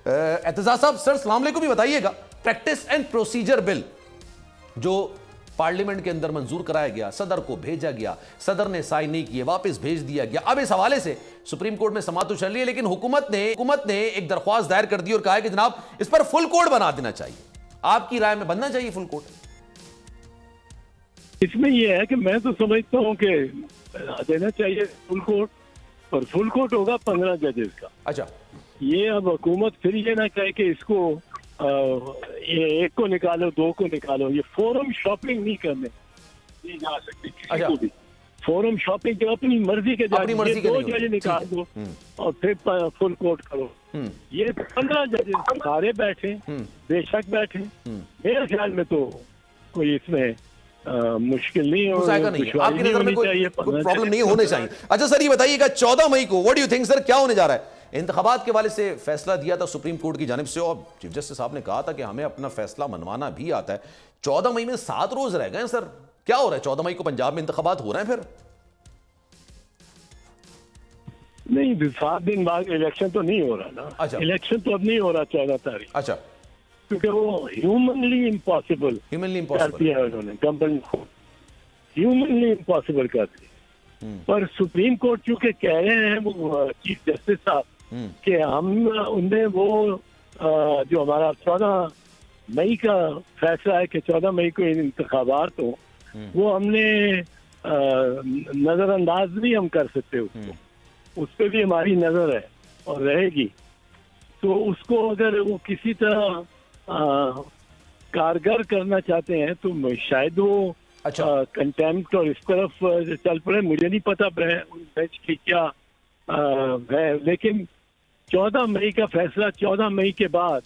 एतजाज साहब, सर अस्सलाम वालेकुम, भी बताइएगा, प्रैक्टिस एंड प्रोसीजर बिल जो पार्लियामेंट के अंदर मंजूर कराया गया, सदर को भेजा गया, सदर ने साइन नहीं किए, वापस भेज दिया गया। अब इस हवाले से सुप्रीम कोर्ट में समाअत तो चल रही है, लेकिन हुकूमत ने एक दरख्वास्त दायर कर दी और कहा है कि जनाब इस पर फुल कोड बना देना चाहिए। आपकी राय में बनना चाहिए फुल कोड? इसमें यह है कि मैं तो समझता हूं कि देना चाहिए फुल कोर्ट, और फुल कोर्ट होगा 15 जजेस का। अच्छा, ये अब हुकूमत फिर ये ना कहे कि इसको ये एक को निकालो, दो को निकालो। ये फोरम शॉपिंग नहीं करने दी जा सकती किसी को भी। फोरम शॉपिंग जो अपनी मर्जी के दो जज निकाल दो और फिर फुल कोर्ट करो। ये 15 जजेस सारे बैठे, बेशक बैठे। मेरे ख्याल में तो कोई इसमें मुश्किल नहीं हो, आपकी नजर में कोई प्रॉब्लम नहीं होने चाहिए। अच्छा सर, ये बताइएगा 14 मई को what do you think sir, क्या होने जा रहा है? इंतखाबात के वाले से फैसला दिया था सुप्रीम कोर्ट की जानिब से और चीफ जस्टिस साहब ने कहा था कि हमें अपना फैसला मनवाना भी आता है। 14 मई में 7 रोज रह गए सर, क्या हो रहा है? 14 मई को पंजाब में इंतखाबात हो रहे हैं फिर? नहीं, 7 दिन बाद इलेक्शन तो नहीं हो रहा ना। अच्छा, इलेक्शन तो अब नहीं हो रहा 14 तारीख। अच्छा, क्योंकि वो ह्यूमनली इम्पॉसिबल कर दिया उन्होंने, गवर्नमेंट को ह्यूमनली इम्पॉसिबल कर दिया। पर सुप्रीम कोर्ट चूंकि कह रहे हैं वो चीफ जस्टिस साहब कि हम उनने वो जो हमारा 14 मई का फैसला है कि 14 मई को इंतखाबात हो, वो हमने नजरअंदाज नहीं हम कर सकते उसको। उस पर भी हमारी नजर है और रहेगी। तो उसको अगर वो किसी तरह कारगर करना चाहते हैं तो शायद वो कंटेम्प्ट और इस तरफ चल पड़े। मुझे नहीं पता बेंच की क्या है, लेकिन 14 मई का फैसला 14 मई के बाद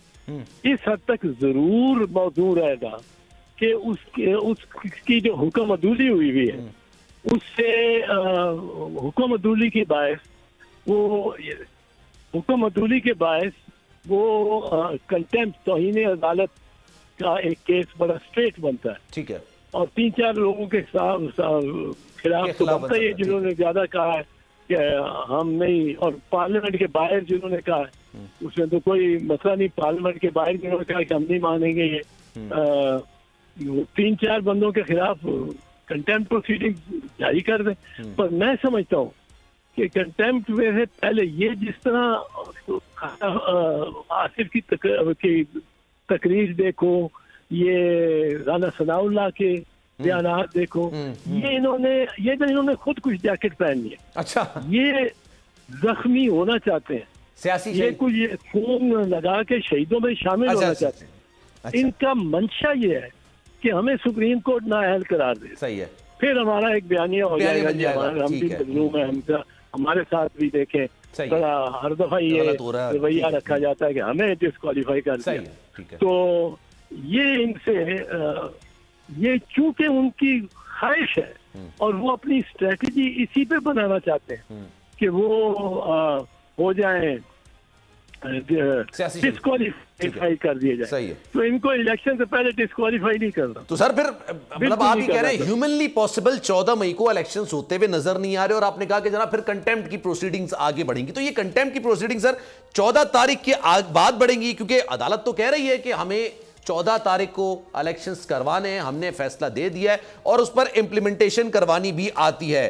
इस हद तक जरूर मौजूद रहेगा कि उसकी जो हुक्म अदूली हुई है उससे हुक्म अदूली के बायस वो कंटेम्प्ट तौहीन अदालत का एक केस बड़ा स्ट्रेट बनता है। ठीक है। और 3-4 लोगों के खिलाफ तो बनता है जिन्होंने ज्यादा कहा है कि हम नहीं, और पार्लियामेंट के बाहर जिन्होंने कहा है उसमें तो कोई मसला नहीं। पार्लियामेंट के बाहर जिन्होंने कहा कि हम नहीं मानेंगे ये 3-4 बंदों के खिलाफ कंटेम्प्ट प्रोसीडिंग जारी कर दें। पर मैं समझता हूँ कि कंटेम्प्ट में से पहले ये जिस तरह आसिफ की तकरीर देखो, ये राना सनाउल्लाह के बयानात देखो, ये इन्होंने खुद कुछ जैकेट पहन लिया। अच्छा, ये जख्मी होना चाहते हैं सियासी, ये कुछ ये खून लगा के शहीदों में शामिल होना चाहते हैं। अच्छा। इनका मंशा ये है कि हमें सुप्रीम कोर्ट नाअहल करार दे। सही है। फिर हमारा एक बयानिया हो जाएगा, हम भी मजलूम है, हमारे साथ भी देखें। हर दफा ये रवैया रखा जाता है कि हमें डिस्क्वालीफाई कर दिया। तो ये इनसे ये चूंकि उनकी ख्वाहिश है और वो अपनी स्ट्रेटजी इसी पे बनाना चाहते हैं कि वो हो जाए डिस्क्वालीफाई कर दिए जाए। सही है। तो इनको इलेक्शन से पहले डिस्क्वालीफाई नहीं करना। तो सर फिर मतलब आप ही कह रहे हैं ह्यूमनली पॉसिबल 14 मई को इलेक्शंस होते हुए नजर नहीं आ रहे, और आपने कहा कि जनाब फिर कंटेम्प्ट की प्रोसीडिंग्स आगे बढ़ेंगी। तो ये कंटेम्प्ट की प्रोसीडिंग सर 14 तारीख के बाद बढ़ेंगी, क्योंकि अदालत तो कह रही है कि हमें 14 तारीख को इलेक्शंस करवाने हैं, हमने फैसला दे दिया है और उस पर इंप्लीमेंटेशन करवानी भी आती है।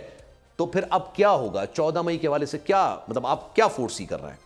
तो फिर अब क्या होगा 14 मई के वाले से? क्या मतलब आप क्या फोर्स कर रहे हैं?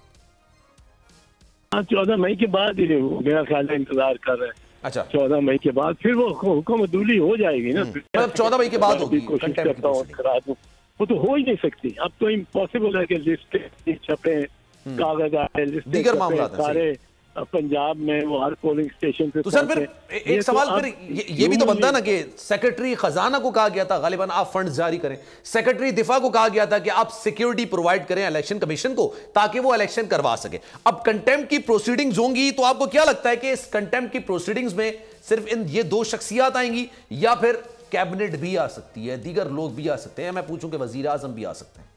14 मई के बाद ही मेरा ख्याल है इंतजार कर रहे हैं। अच्छा, 14 मई के बाद फिर वो हुक्म अदूली हो जाएगी ना। मतलब 14 मई के बाद होगी। कोशिश करता हूँ करा दूं, वो तो हो ही नहीं सकती। अब तो इम्पॉसिबल है कि लिस्ट छपे, कागज आए, दीगर मामला सारे पंजाब में वो हर पोलिंग स्टेशन पे। तो सर फिर एक सवाल फिर ये भी तो बनता है ना कि सेक्रेटरी खजाना को कहा गया था गालिबन आप फंड जारी करें, सेक्रेटरी दिफा को कहा गया था कि आप सिक्योरिटी प्रोवाइड करें इलेक्शन कमीशन को ताकि वो इलेक्शन करवा सके। अब कंटेम्प्ट की प्रोसीडिंग्स होंगी, तो आपको क्या लगता है कि इस कंटेम्प्ट की प्रोसीडिंग्स में सिर्फ ये 2 शख्सियात आएंगी या फिर कैबिनेट भी आ सकती है, दीगर लोग भी आ सकते हैं? मैं पूछूं कि वजीर आजम भी आ सकते हैं?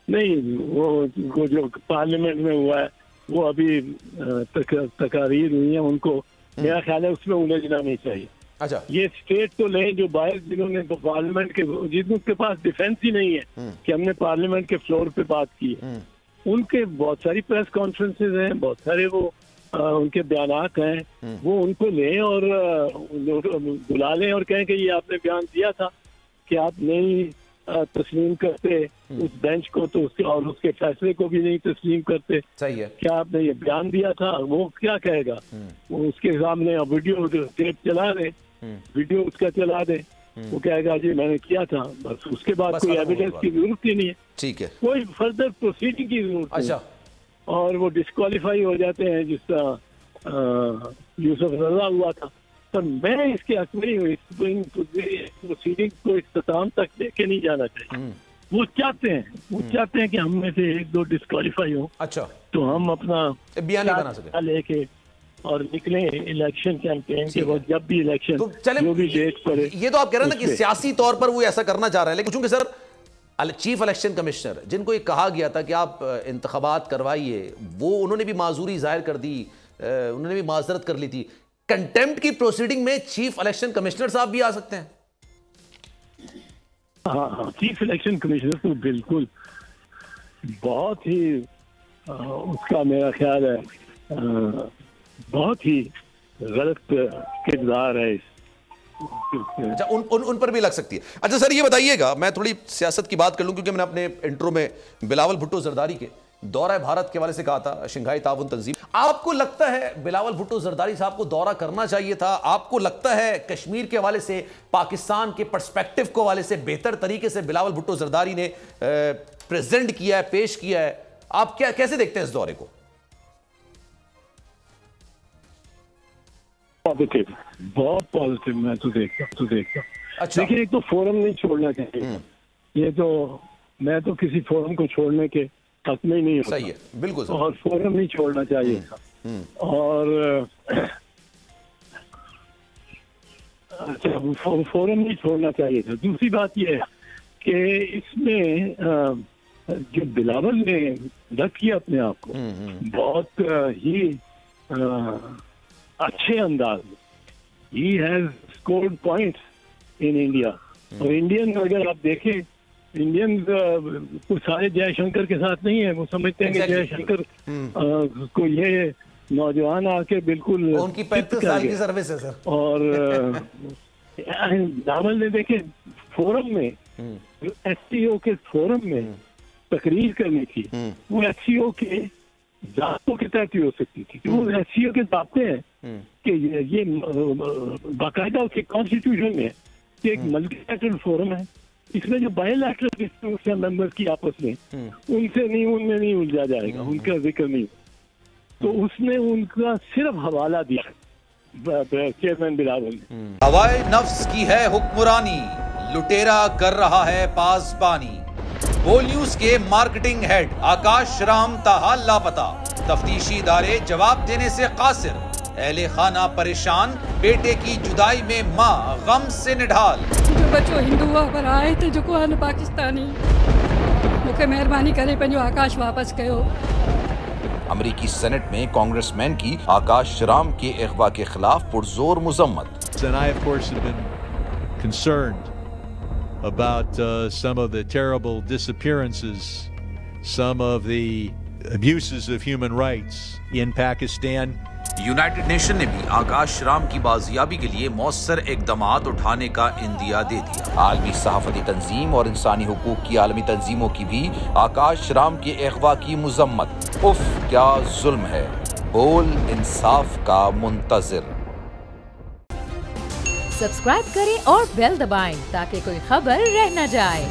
नहीं, वो जो पार्लियामेंट में हुआ है वो अभी तकारीर हुई है, उनको मेरा ख्याल है उसमें उलझना नहीं चाहिए। अच्छा, ये स्टेट तो लें जो बाहर जिन्होंने पार्लियामेंट के, जिनके पास डिफेंस ही नहीं है कि हमने पार्लियामेंट के फ्लोर पे बात की है, उनके बहुत सारी प्रेस कॉन्फ्रेंसेज हैं, बहुत सारे वो उनके बयानात हैं, वो उनको लें और बुला लें और कहें कि ये आपने बयान दिया था कि आप नहीं तस्लीम करते उस बेंच को, तो उसके और उसके फैसले को भी नहीं तस्लीम करते। सही है। क्या आपने ये बयान दिया था? वो क्या कहेगा? वो उसके सामने वीडियो टेप चला दे, वीडियो उसका चला दे, वो कहेगा जी मैंने किया था, बस। उसके बाद कोई एविडेंस की जरूरत ही नहीं है, ठीक है, कोई फर्दर प्रोसीडिंग की जरूरत नहीं। अच्छा, और वो डिस्क्वालीफाई हो जाते हैं, जिस तरह यूसुफ रजा हुआ था। पर मैं इसके हक में नहीं हूँ, प्रोसीडिंग को इख्तिताम तक लेके नहीं जाना चाहिए। वो चाहते हैं कि हम में से एक दो डिस्क्वालीफाई हो, अच्छा, तो हम अपना बयान नहीं बना सके लेके और निकले इलेक्शन कैंपेन के बाद, जब भी इलेक्शन तो चले, जो भी डेट पड़े। ये तो आप कह रहे हैं ना कि सियासी तौर पर वो ऐसा करना चाह रहे हैं, लेकिन चूंकि सर चीफ इलेक्शन कमिश्नर जिनको ये कहा गया था कि आप इंतखाबात करवाइए, वो उन्होंने भी माजूरी जाहिर कर दी, उन्होंने भी माजरत कर ली थी। कंटेम्प्ट की प्रोसीडिंग में चीफ इलेक्शन कमिश्नर साहब भी आ सकते हैं? हाँ, चीफ इलेक्शन कमिश्नर तो बिल्कुल बहुत ही उसका मेरा ख्याल है बहुत ही गलत किरदार है। अच्छा, उन पर भी लग सकती है। अच्छा सर, ये बताइएगा, मैं थोड़ी सियासत की बात कर लूं, क्योंकि मैंने अपने इंट्रो में बिलावल भुट्टो जरदारी के दौरा भारत के हवाले से कहा था, शंघाई ताउन तंजीम। आपको लगता है बिलावल भुट्टो जरदारी साहब को दौरा करना चाहिए था? आपको लगता है कश्मीर के हवाले से, पाकिस्तान के पर्सपेक्टिव के हवाले से बेहतर तरीके से बिलावल भुट्टो जरदारी ने प्रेजेंट किया है, पेश किया है? आप कैसे देखते हैं इस दौरे को? पॉजिटिव, बहुत पॉजिटिव मैं तो देखता। अच्छा, देखिए, एक तो फोरम नहीं छोड़ना चाहिए। ये तो मैं तो किसी फोरम को छोड़ने के हक में नहीं होता। सही है, बिल्कुल। और फोरम नहीं छोड़ना चाहिए था। और अच्छा, फोरम नहीं छोड़ना चाहिए था। दूसरी बात यह है कि इसमें जो बिलावल ने रख किया अपने आप को बहुत ही अच्छे अंदाज में, he has scored points in India. और इंडियन, अगर आप देखें, इंडियन कुछ सारे जयशंकर के साथ नहीं है। वो समझते हैं कि जयशंकर को ये नौजवान आके बिल्कुल उनकी 35 साल की सर्विस है सर। और बिलावल ने देखे फोरम में, एससीओ के फोरम में तकरीर करनी थी, वो एससीओ के दायित्वों के तहत ही हो सकती थी। वो एससीओ के दायित्व हैं कि ये बाकायदा उसके कॉन्स्टिट्यूशन में कि एक मल्टीलैटरल फोरम है, इसमें जो बायलैटरल डिस्प्यूट्स हैं मेंबर्स की आपस में, उनमें नहीं उलझा जाएगा, उनका जिक्र नहीं। तो उसने उनका सिर्फ हवाला दिया चेयरमैन बिलावल ने। हवाए नफ्स की है हुक्मरानी, लुटेरा कर रहा है पासबानी। बोल न्यूज के मार्केटिंग हेड आकाश राम ताहा लापता, तफ्तीशी इदारे जवाब देने से कासिर, अहले खाना परेशान, बेटे की जुदाई में माँ गम से निढाल। जो बच्चों हिंदू पर आए थे, जो कोन पाकिस्तानी, मुझे मेहरबानी करे पंहिंजो आकाश वापस कयो। अमेरिकी सेनेट में कांग्रेसमैन की आकाश राम के अगवा के खिलाफ पुरजोर मुजम्मत। And I, of course, have been concerned about some of the terrible disappearances, some of the abuses of human rights in Pakistan. United nation ने भी आकाश राम की बाजियाबी के लिए मौसर इकदामात उठाने का इंदिया दे दिया। आलमी सहाफती तंजीम और इंसानी हुकूक की आलमी तंजीमों की भी आकाश राम के अगवा की मुजम्मत। उफ, क्या जुल्म है, बोल इंसाफ का मुंतजिर। सब्सक्राइब करें और बेल दबाएं ताकि कोई खबर रह न जाए।